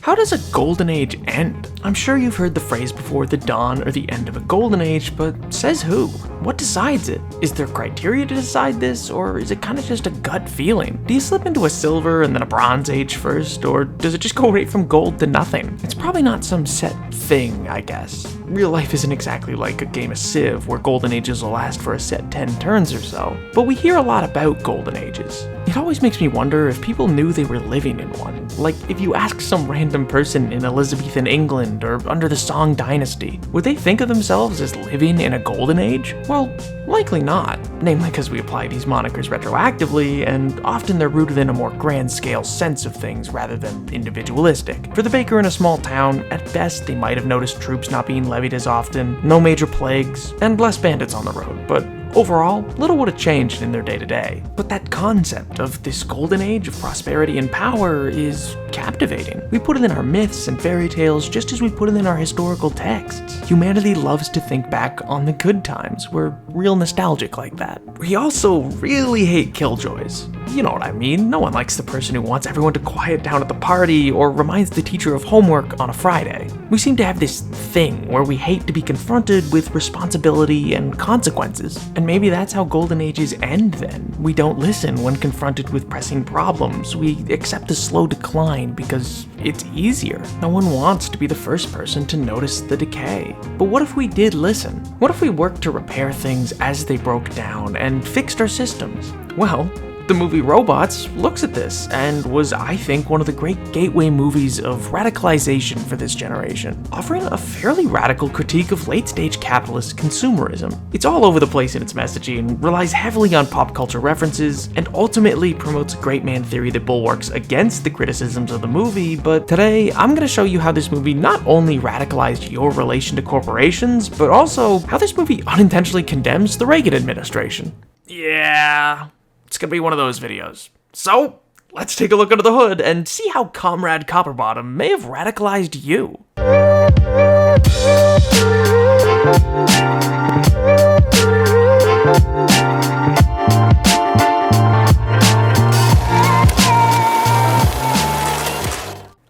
how does a golden age end? I'm sure you've heard the phrase before, the dawn or the end of a golden age, but says who? What decides it? Is there criteria to decide this, or is it kind of just a gut feeling? Do you slip into a silver and then a bronze age first, or does it just go right from gold to nothing? It's probably not some set thing, I guess. Real life isn't exactly like a game of Civ, where golden ages will last for a set 10 turns or so. But we hear a lot about golden ages. It always makes me wonder if people knew they were living in one. Like, if you ask some random person in Elizabethan England or under the Song Dynasty, would they think of themselves as living in a golden age? Well, likely not, namely because we apply these monikers retroactively, and often they're rooted in a more grand-scale sense of things rather than individualistic. For the baker in a small town, at best they might have noticed troops not being levied as often, no major plagues, and less bandits on the road, but overall, little would have changed in their day-to-day. But that concept of this golden age of prosperity and power is captivating. We put it in our myths and fairy tales just as we put it in our historical texts. Humanity loves to think back on the good times. We're real nostalgic like that. We also really hate killjoys. You know what I mean. No one likes the person who wants everyone to quiet down at the party or reminds the teacher of homework on a Friday. We seem to have this thing where we hate to be confronted with responsibility and consequences. And maybe that's how golden ages end then. We don't listen when confronted with pressing problems. We accept a slow decline because it's easier. No one wants to be the first person to notice the decay. But what if we did listen? What if we worked to repair things as they broke down and fixed our systems? Well, the movie Robots looks at this and was, I think, one of the great gateway movies of radicalization for this generation, offering a fairly radical critique of late-stage capitalist consumerism. It's all over the place in its messaging, relies heavily on pop culture references, and ultimately promotes a great man theory that bulwarks against the criticisms of the movie. But today, I'm going to show you how this movie not only radicalized your relation to corporations, but also how this movie unintentionally condemns the Reagan administration. Yeah, it's gonna be one of those videos. So, let's take a look under the hood and see how Comrade Copperbottom may have radicalized you.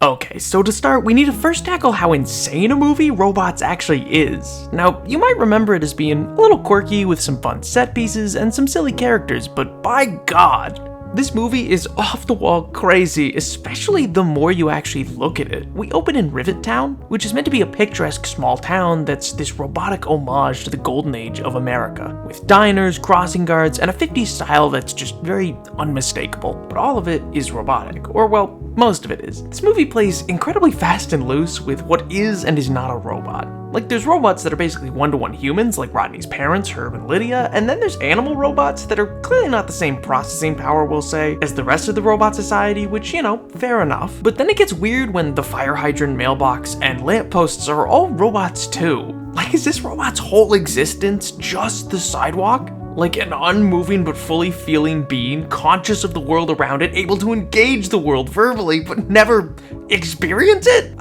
Okay, so to start, we need to first tackle how insane a movie Robots actually is. Now, you might remember it as being a little quirky with some fun set pieces and some silly characters, but by God, this movie is off the wall crazy, especially the more you actually look at it. We open in Rivet Town, which is meant to be a picturesque small town that's this robotic homage to the Golden Age of America, with diners, crossing guards, and a 50s style that's just very unmistakable. But all of it is robotic, or well, most of it is. This movie plays incredibly fast and loose with what is and is not a robot. Like, there's robots that are basically one-to-one humans, like Rodney's parents, Herb and Lydia, and then there's animal robots that are clearly not the same processing power, we'll say, as the rest of the robot society, which, you know, fair enough. But then it gets weird when the fire hydrant, mailbox, and lampposts are all robots too. Like, is this robot's whole existence just the sidewalk? Like an unmoving but fully feeling being, conscious of the world around it, able to engage the world verbally, but never experience it?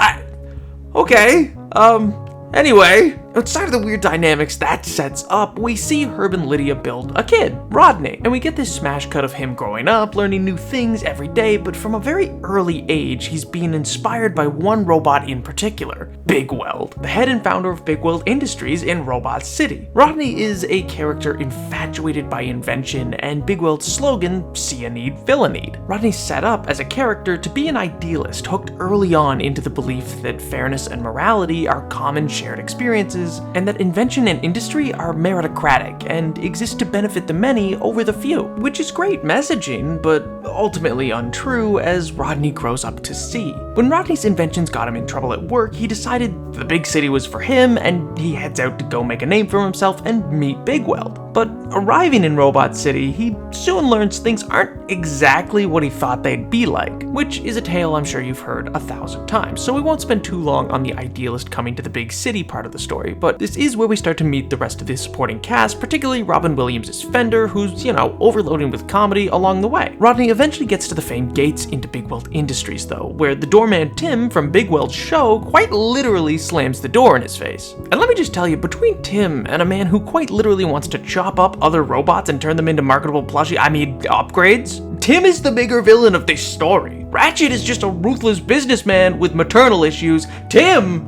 Anyway, outside of the weird dynamics that sets up, we see Herb and Lydia build a kid, Rodney, and we get this smash cut of him growing up, learning new things every day, but from a very early age, he's being inspired by one robot in particular, BigW, the head and founder of BigW Industries in Robot City. Rodney is a character infatuated by invention, and BigW's slogan, see a need, fill a need. Rodney's set up as a character to be an idealist, hooked early on into the belief that fairness and morality are common shared experiences, and that invention and industry are meritocratic and exist to benefit the many over the few, which is great messaging, but ultimately untrue as Rodney grows up to see. When Rodney's inventions got him in trouble at work, he decided the big city was for him, and he heads out to go make a name for himself and meet BigW. But arriving in Robot City, he soon learns things aren't exactly what he thought they'd be like, which is a tale I'm sure you've heard 1,000 times, so we won't spend too long on the idealist coming to the big city part of the story. but this is where we start to meet the rest of the supporting cast, particularly Robin Williams' Fender, who's, overloading with comedy along the way. Rodney eventually gets to the famed gates into BigW Industries though, where the doorman Tim from BigW's show quite literally slams the door in his face. And let me just tell you, between Tim and a man who quite literally wants to chop up other robots and turn them into marketable upgrades, Tim is the bigger villain of this story. Ratchet is just a ruthless businessman with maternal issues. Tim's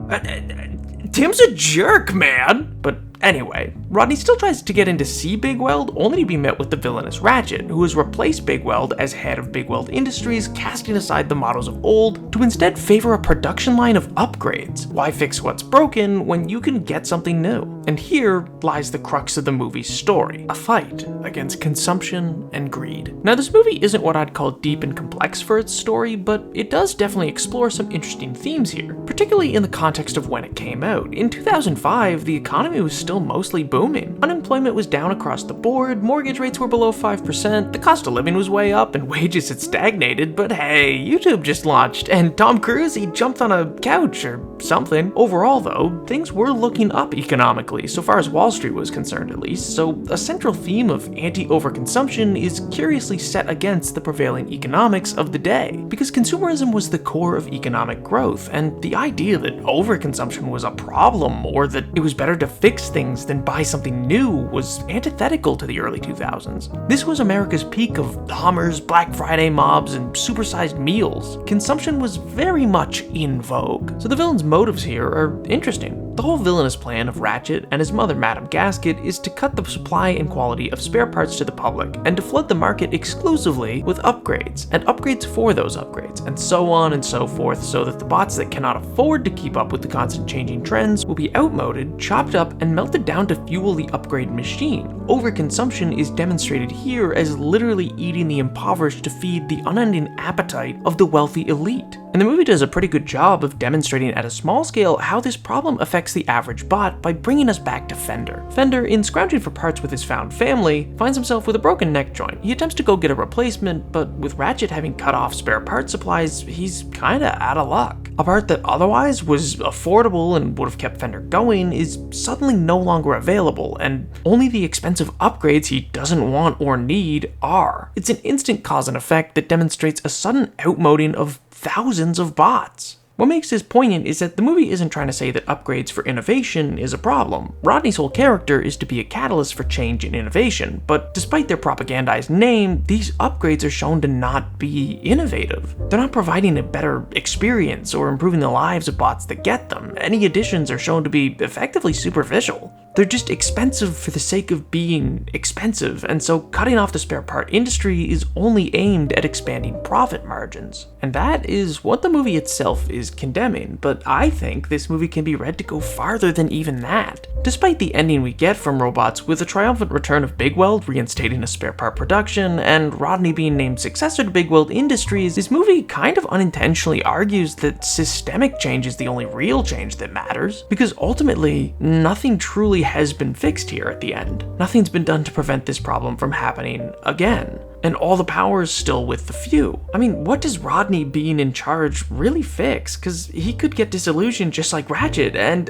a jerk, man. But anyway, Rodney still tries to get into C BigW, only to be met with the villainous Ratchet, who has replaced BigW as head of BigW Industries, casting aside the mottos of old to instead favor a production line of upgrades. Why fix what's broken when you can get something new? And here lies the crux of the movie's story, a fight against consumption and greed. Now, this movie isn't what I'd call deep and complex for its story, but it does definitely explore some interesting themes here, particularly in the context of when it came out. In 2005, the economy was still mostly booming. Unemployment was down across the board, mortgage rates were below 5%, the cost of living was way up, and wages had stagnated, but hey, YouTube just launched, and Tom Cruise, he jumped on a couch or something. Overall though, things were looking up economically, so far as Wall Street was concerned at least, so a central theme of anti-overconsumption is curiously set against the prevailing economics of the day, because consumerism was the core of economic growth, and the idea that overconsumption was a problem, or that it was better to fix things than buy something new, was antithetical to the early 2000s. This was America's peak of Hummers, Black Friday mobs, and supersized meals. Consumption was very much in vogue, so the villain's motives here are interesting. The whole villainous plan of Ratchet and his mother, Madame Gasket, is to cut the supply and quality of spare parts to the public, and to flood the market exclusively with upgrades, and upgrades for those upgrades, and so on and so forth, so that the bots that cannot afford to keep up with the constant changing trends will be outmoded, chopped up, and melted down to fuel the upgrade machine. Overconsumption is demonstrated here as literally eating the impoverished to feed the unending appetite of the wealthy elite. And the movie does a pretty good job of demonstrating at a small scale how this problem affects the average bot by bringing us back to Fender. Fender, in scrounging for parts with his found family, finds himself with a broken neck joint. He attempts to go get a replacement, but with Ratchet having cut off spare part supplies, he's kinda out of luck. A part that otherwise was affordable and would have kept Fender going is suddenly no longer available, and only the expensive upgrades he doesn't want or need are. It's an instant cause and effect that demonstrates a sudden outmoding of thousands of bots. What makes this poignant is that the movie isn't trying to say that upgrades for innovation is a problem. Rodney's whole character is to be a catalyst for change and innovation, but despite their propagandized name, these upgrades are shown to not be innovative. They're not providing a better experience or improving the lives of bots that get them. Any additions are shown to be effectively superficial. They're just expensive for the sake of being expensive, and so cutting off the spare part industry is only aimed at expanding profit margins. And that is what the movie itself is condemning, but I think this movie can be read to go farther than even that. Despite the ending we get from Robots with the triumphant return of BigW reinstating a spare part production, and Rodney being named successor to BigW Industries, this movie kind of unintentionally argues that systemic change is the only real change that matters, because ultimately, nothing truly has been fixed here at the end. Nothing's been done to prevent this problem from happening again. And all the power is still with the few. I mean, what does Rodney being in charge really fix? Because he could get disillusioned just like Ratchet, and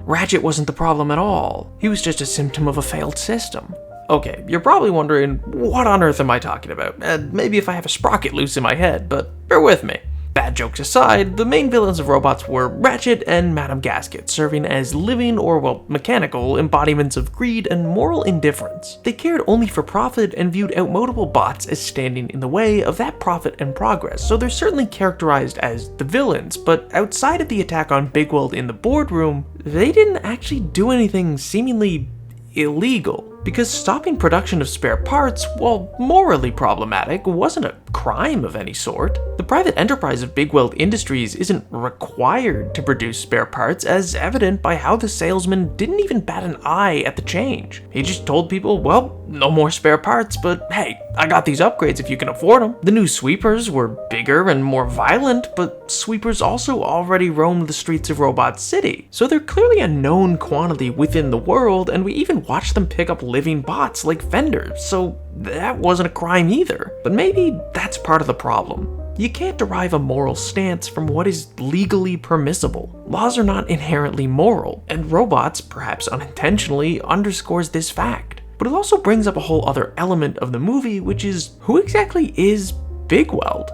Ratchet wasn't the problem at all. He was just a symptom of a failed system. Okay, you're probably wondering, what on earth am I talking about? Maybe if I have a sprocket loose in my head, but bear with me. Bad jokes aside, the main villains of Robots were Ratchet and Madame Gasket, serving as living or, mechanical embodiments of greed and moral indifference. They cared only for profit and viewed outmodable bots as standing in the way of that profit and progress, so they're certainly characterized as the villains, but outside of the attack on BigW in the boardroom, they didn't actually do anything seemingly illegal. Because stopping production of spare parts, while morally problematic, wasn't a crime of any sort. The private enterprise of BigW Industries isn't required to produce spare parts, as evident by how the salesman didn't even bat an eye at the change. He just told people, well, no more spare parts, but hey, I got these upgrades if you can afford them. The new sweepers were bigger and more violent, but sweepers also already roamed the streets of Robot City, so they're clearly a known quantity within the world, and we even watched them pick up living bots like Fender, so that wasn't a crime either. But maybe that's part of the problem. You can't derive a moral stance from what is legally permissible. Laws are not inherently moral, and robots, perhaps unintentionally, underscores this fact. But it also brings up a whole other element of the movie, which is, who exactly is BigW?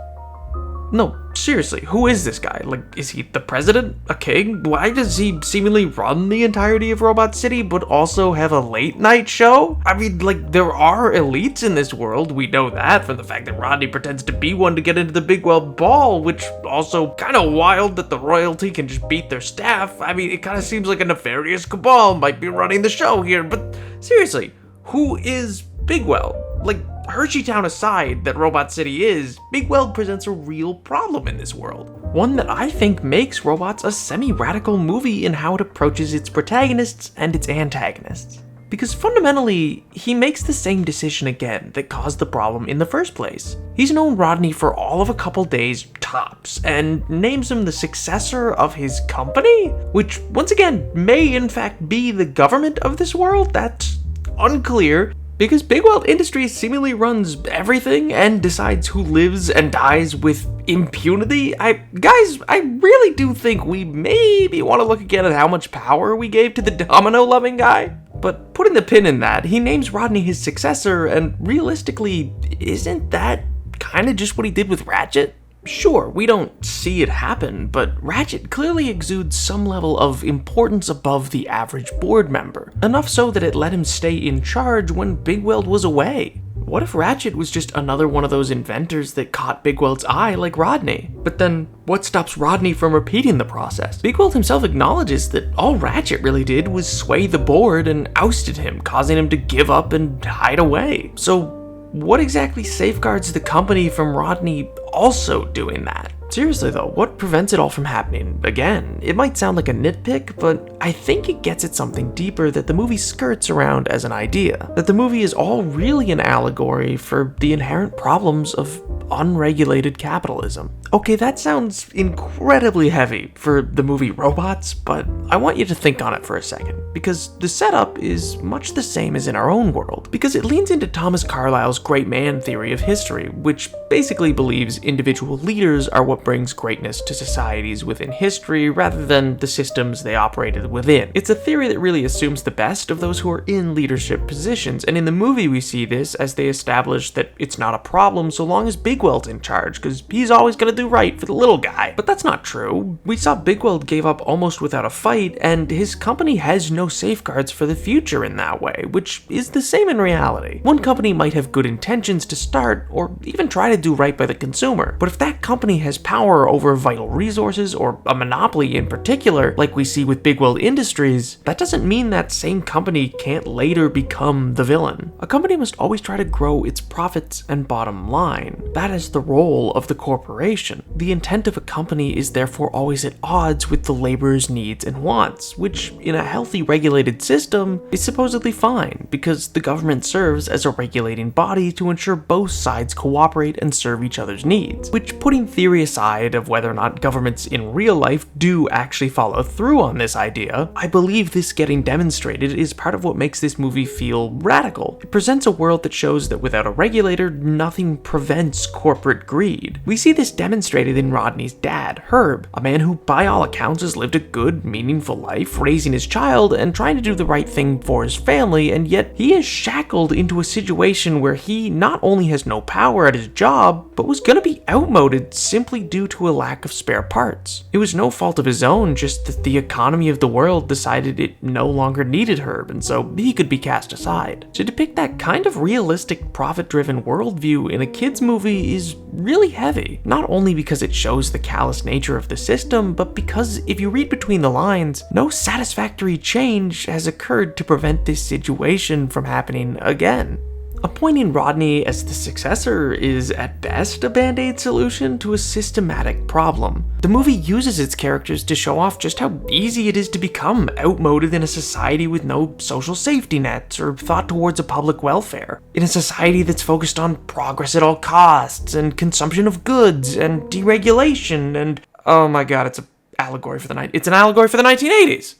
No, seriously, who is this guy? Like, is he the president? A king? Why does he seemingly run the entirety of Robot City, but also have a late night show? I mean, like, there are elites in this world, we know that from the fact that Rodney pretends to be one to get into the BigW ball, which also kinda wild that the royalty can just beat their staff. I mean, it kinda seems like a nefarious cabal might be running the show here, but seriously, who is BigW? Like, Hersheytown aside that Robot City is, BigW presents a real problem in this world. One that I think makes Robots a semi-radical movie in how it approaches its protagonists and its antagonists. Because fundamentally, he makes the same decision again that caused the problem in the first place. He's known Rodney for all of a couple days tops, and names him the successor of his company? Which, once again, may in fact be the government of this world? That's unclear. Because BigW Industries seemingly runs everything and decides who lives and dies with impunity. Guys, I really do think we maybe want to look again at how much power we gave to the domino-loving guy. But putting the pin in that, he names Rodney his successor, and realistically, isn't that kind of just what he did with Ratchet? Sure, we don't see it happen, but Ratchet clearly exudes some level of importance above the average board member, enough so that it let him stay in charge when BigW was away. What if Ratchet was just another one of those inventors that caught BigW's eye like Rodney? But then, what stops Rodney from repeating the process? BigW himself acknowledges that all Ratchet really did was sway the board and ousted him, causing him to give up and hide away. So, what exactly safeguards the company from Rodney also doing that? Seriously though, what prevents it all from happening again? It might sound like a nitpick, but I think it gets at something deeper that the movie skirts around as an idea. That the movie is all really an allegory for the inherent problems of unregulated capitalism. Okay, that sounds incredibly heavy for the movie Robots, but I want you to think on it for a second, because the setup is much the same as in our own world, because it leans into Thomas Carlyle's great man theory of history, which basically believes individual leaders are what brings greatness to societies within history rather than the systems they operated within. It's a theory that really assumes the best of those who are in leadership positions, and in the movie we see this as they establish that it's not a problem so long as BigW's in charge, because he's always gonna do right for the little guy. But that's not true. We saw BigW gave up almost without a fight, and his company has no safeguards for the future in that way, which is the same in reality. One company might have good intentions to start, or even try to do right by the consumer, but if that company has power over vital resources, or a monopoly in particular, like we see with BigW Industries, that doesn't mean that same company can't later become the villain. A company must always try to grow its profits and bottom line. That is the role of the corporation. The intent of a company is therefore always at odds with the laborer's needs and wants, which in a healthy regulated system is supposedly fine, because the government serves as a regulating body to ensure both sides cooperate and serve each other's needs. Which, putting theory aside of whether or not governments in real life do actually follow through on this idea, I believe this getting demonstrated is part of what makes this movie feel radical. It presents a world that shows that without a regulator, nothing prevents corporate greed. We see this demonstrated in Rodney's dad, Herb, a man who by all accounts has lived a good, meaningful life, raising his child and trying to do the right thing for his family, and yet he is shackled into a situation where he not only has no power at his job, but was gonna be outmoded simply due to a lack of spare parts. It was no fault of his own, just that the economy of the world decided it no longer needed Herb, and so he could be cast aside. To depict that kind of realistic, profit-driven worldview in a kid's movie is really heavy, not only because it shows the callous nature of the system, but because if you read between the lines, no satisfactory change has occurred to prevent this situation from happening again. Appointing Rodney as the successor is at best a band-aid solution to a systematic problem. The movie uses its characters to show off just how easy it is to become outmoded in a society with no social safety nets or thought towards a public welfare. In a society that's focused on progress at all costs and consumption of goods and deregulation and, oh my god, it's an allegory for the 1980s.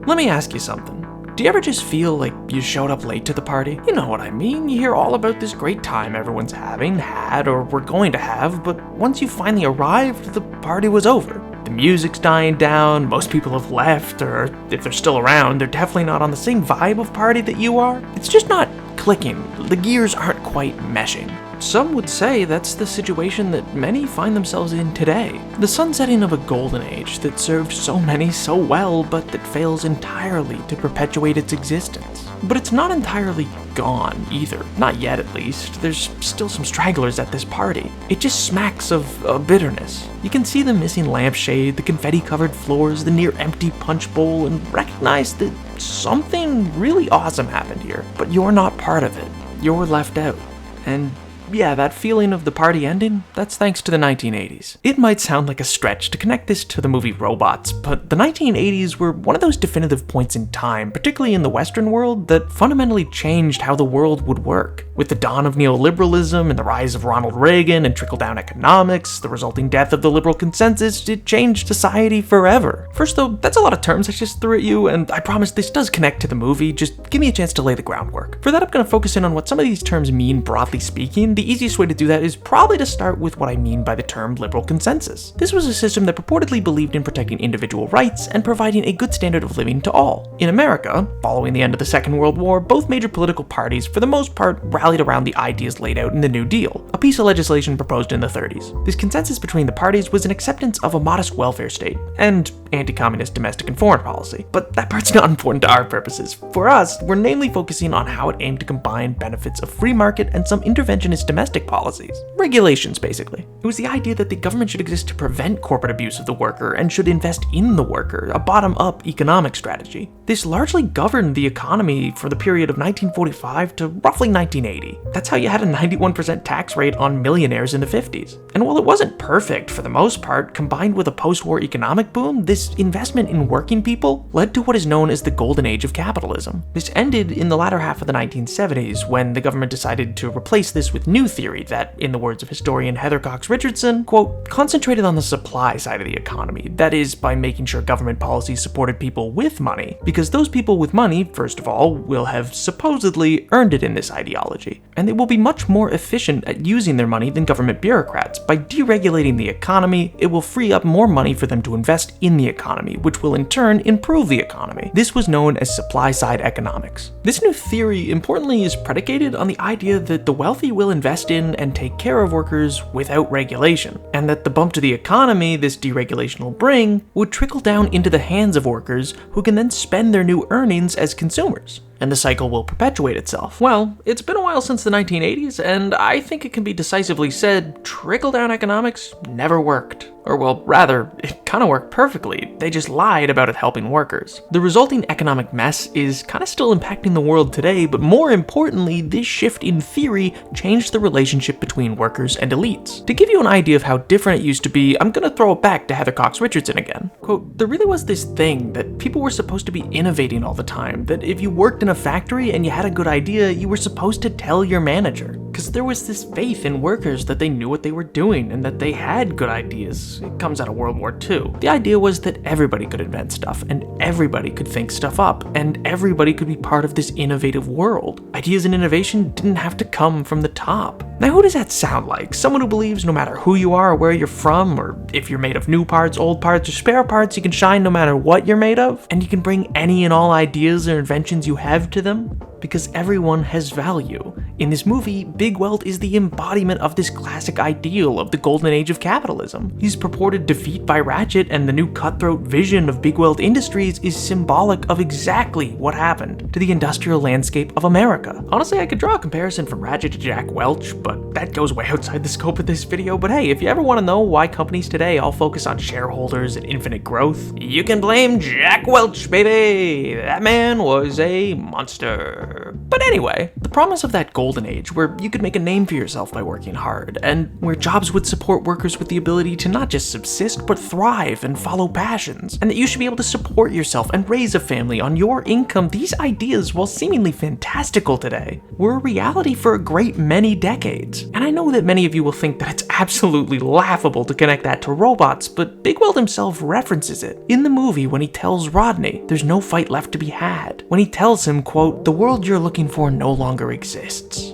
Let me ask you something. Do you ever just feel like you showed up late to the party? You know what I mean, you hear all about this great time everyone's having, had, or were going to have, but once you finally arrived, the party was over. The music's dying down, most people have left, or if they're still around, they're definitely not on the same vibe of party that you are. It's just not clicking. The gears aren't quite meshing. Some would say that's the situation that many find themselves in today. The sunsetting of a golden age that served so many so well, but that fails entirely to perpetuate its existence. But it's not entirely gone either. Not yet, at least. There's still some stragglers at this party. It just smacks of a bitterness. You can see the missing lampshade, the confetti-covered floors, the near-empty punch bowl, and recognize that something really awesome happened here. But you're not part of it. You're left out. And yeah, that feeling of the party ending, that's thanks to the 1980s. It might sound like a stretch to connect this to the movie Robots, but the 1980s were one of those definitive points in time, particularly in the Western world, that fundamentally changed how the world would work. With the dawn of neoliberalism and the rise of Ronald Reagan and trickle-down economics, the resulting death of the liberal consensus, it changed society forever. First though, that's a lot of terms I just threw at you, and I promise this does connect to the movie, just give me a chance to lay the groundwork. For that, I'm going to focus in on what some of these terms mean broadly speaking. The easiest way to do that is probably to start with what I mean by the term liberal consensus. This was a system that purportedly believed in protecting individual rights and providing a good standard of living to all. In America, following the end of the Second World War, both major political parties, for the most part, rallied around the ideas laid out in the New Deal, a piece of legislation proposed in the 30s. This consensus between the parties was an acceptance of a modest welfare state and anti-communist domestic and foreign policy. But that part's not important to our purposes. For us, we're namely focusing on how it aimed to combine benefits of free market and some interventionist domestic policies. Regulations, basically. It was the idea that the government should exist to prevent corporate abuse of the worker and should invest in the worker, a bottom-up economic strategy. This largely governed the economy for the period of 1945 to roughly 1980. That's how you had a 91% tax rate on millionaires in the 50s. And while it wasn't perfect for the most part, combined with a post-war economic boom, this investment in working people led to what is known as the Golden Age of Capitalism. This ended in the latter half of the 1970s when the government decided to replace this with new theory that, in the words of historian Heather Cox Richardson, quote, concentrated on the supply side of the economy, that is, by making sure government policies supported people with money, because those people with money, first of all, will have supposedly earned it in this ideology, and they will be much more efficient at using their money than government bureaucrats. By deregulating the economy, it will free up more money for them to invest in the economy, which will in turn improve the economy. This was known as supply-side economics. This new theory, importantly, is predicated on the idea that the wealthy will invest in and take care of workers without regulation, and that the bump to the economy this deregulation will bring would trickle down into the hands of workers who can then spend their new earnings as consumers. And the cycle will perpetuate itself. Well, it's been a while since the 1980s, and I think it can be decisively said trickle-down economics never worked. Or well, rather, it kind of worked perfectly. They just lied about it helping workers. The resulting economic mess is kind of still impacting the world today, but more importantly, this shift in theory changed the relationship between workers and elites. To give you an idea of how different it used to be, I'm gonna throw it back to Heather Cox Richardson again. Quote, there really was this thing that people were supposed to be innovating all the time, that if you worked in a factory and you had a good idea, you were supposed to tell your manager. Because there was this faith in workers that they knew what they were doing and that they had good ideas. It comes out of World War II. The idea was that everybody could invent stuff and everybody could think stuff up and everybody could be part of this innovative world. Ideas and innovation didn't have to come from the top. Now who does that sound like? Someone who believes no matter who you are or where you're from, or if you're made of new parts, old parts, or spare parts, you can shine no matter what you're made of, and you can bring any and all ideas or inventions you have to them? Because everyone has value. In this movie, Big Weld is the embodiment of this classic ideal of the Golden Age of Capitalism. His purported defeat by Ratchet and the new cutthroat vision of Big Weld Industries is symbolic of exactly what happened to the industrial landscape of America. Honestly, I could draw a comparison from Ratchet to Jack Welch, but that goes way outside the scope of this video. But hey, if you ever want to know why companies today all focus on shareholders and infinite growth, you can blame Jack Welch, baby! That man was a monster. But anyway, the promise of that golden age where you could make a name for yourself by working hard, and where jobs would support workers with the ability to not just subsist, but thrive and follow passions, and that you should be able to support yourself and raise a family on your income. These ideas, while seemingly fantastical today, were a reality for a great many decades. And I know that many of you will think that it's absolutely laughable to connect that to robots, but BigW himself references it in the movie when he tells Rodney there's no fight left to be had, when he tells him, quote, "The world you're looking for no longer exists."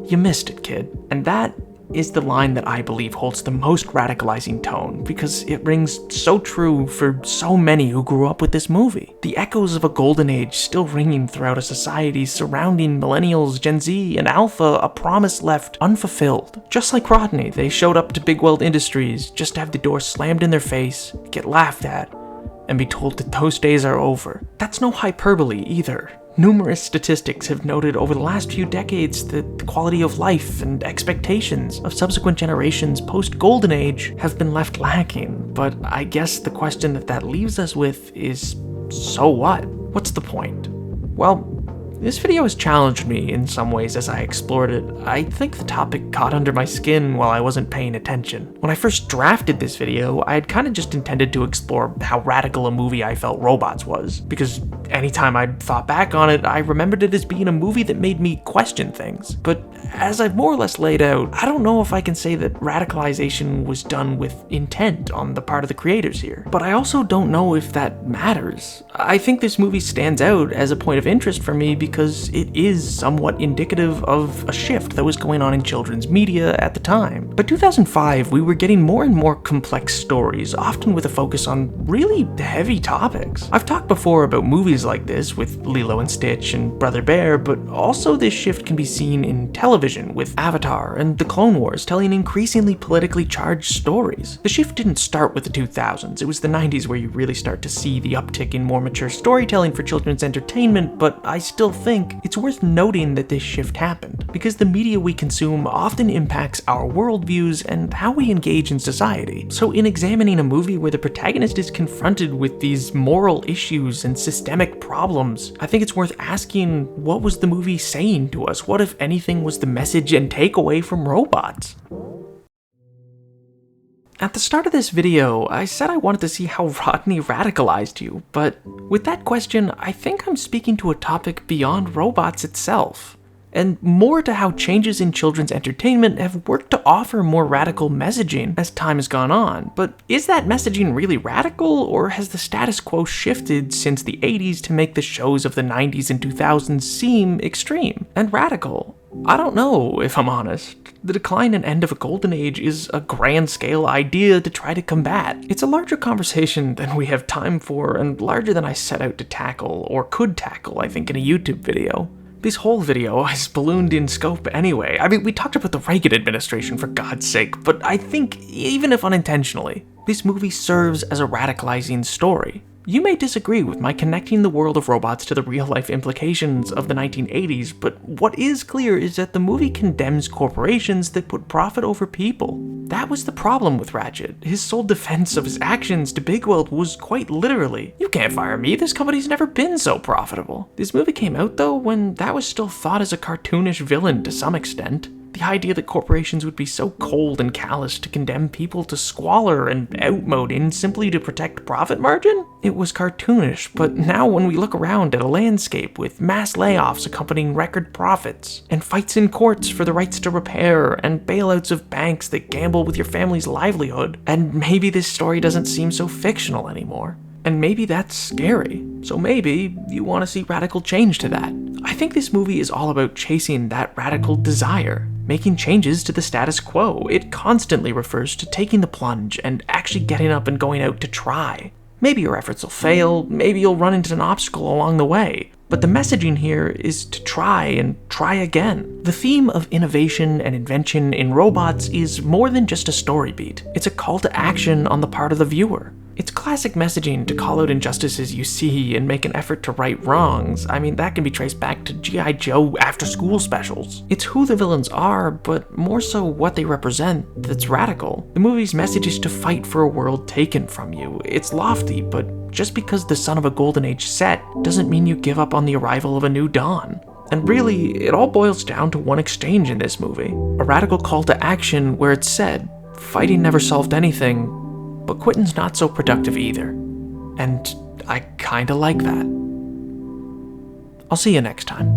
You missed it, kid. And that is the line that I believe holds the most radicalizing tone, because it rings so true for so many who grew up with this movie. The echoes of a golden age still ringing throughout a society surrounding millennials, Gen Z, and Alpha, a promise left unfulfilled. Just like Rodney, they showed up to BigW Industries just to have the door slammed in their face, get laughed at, and be told that those days are over. That's no hyperbole either. Numerous statistics have noted over the last few decades that the quality of life and expectations of subsequent generations post-Golden Age have been left lacking. But I guess the question that leaves us with is, so what? What's the point? Well, this video has challenged me in some ways as I explored it. I think the topic got under my skin while I wasn't paying attention. When I first drafted this video, I had kind of just intended to explore how radical a movie I felt Robots was, because anytime I thought back on it, I remembered it as being a movie that made me question things. But as I've more or less laid out, I don't know if I can say that radicalization was done with intent on the part of the creators here. But I also don't know if that matters. I think this movie stands out as a point of interest for me because it is somewhat indicative of a shift that was going on in children's media at the time. By 2005, we were getting more and more complex stories, often with a focus on really heavy topics. I've talked before about movies like this with Lilo and Stitch and Brother Bear, but also this shift can be seen in television with Avatar and The Clone Wars telling increasingly politically charged stories. The shift didn't start with the 2000s, it was the 90s where you really start to see the uptick in more mature storytelling for children's entertainment, but I still think it's worth noting that this shift happened, because the media we consume often impacts our worldviews and how we engage in society. So in examining a movie where the protagonist is confronted with these moral issues and systemic problems, I think it's worth asking, what was the movie saying to us? What, if anything, was the message and takeaway from Robots? At the start of this video, I said I wanted to see how Rodney radicalized you, but with that question, I think I'm speaking to a topic beyond Robots itself, and more to how changes in children's entertainment have worked to offer more radical messaging as time has gone on. But is that messaging really radical, or has the status quo shifted since the 80s to make the shows of the 90s and 2000s seem extreme and radical? I don't know, if I'm honest. The decline and end of a golden age is a grand-scale idea to try to combat. It's a larger conversation than we have time for, and larger than I set out to tackle, or could tackle, I think, in a YouTube video. This whole video is ballooned in scope anyway. I mean, we talked about the Reagan administration, for God's sake, but I think, even if unintentionally, this movie serves as a radicalizing story. You may disagree with my connecting the world of robots to the real-life implications of the 1980s, but what is clear is that the movie condemns corporations that put profit over people. That was the problem with Ratchet. His sole defense of his actions to BigW was quite literally, "You can't fire me, this company's never been so profitable." This movie came out though when that was still thought as a cartoonish villain to some extent. The idea that corporations would be so cold and callous to condemn people to squalor and outmoding simply to protect profit margin? It was cartoonish, but now when we look around at a landscape with mass layoffs accompanying record profits, and fights in courts for the rights to repair, and bailouts of banks that gamble with your family's livelihood, and maybe this story doesn't seem so fictional anymore. And maybe that's scary. So maybe you want to see radical change to that. I think this movie is all about chasing that radical desire, making changes to the status quo. It constantly refers to taking the plunge and actually getting up and going out to try. Maybe your efforts will fail, maybe you'll run into an obstacle along the way, but the messaging here is to try and try again. The theme of innovation and invention in Robots is more than just a story beat. It's a call to action on the part of the viewer. It's classic messaging to call out injustices you see and make an effort to right wrongs. I mean, that can be traced back to G.I. Joe after-school specials. It's who the villains are, but more so what they represent that's radical. The movie's message is to fight for a world taken from you. It's lofty, but just because the sun of a golden age set doesn't mean you give up on the arrival of a new dawn. And really, it all boils down to one exchange in this movie. A radical call to action where it's said, fighting never solved anything, but quitting's not so productive either. And I kinda like that. I'll see you next time.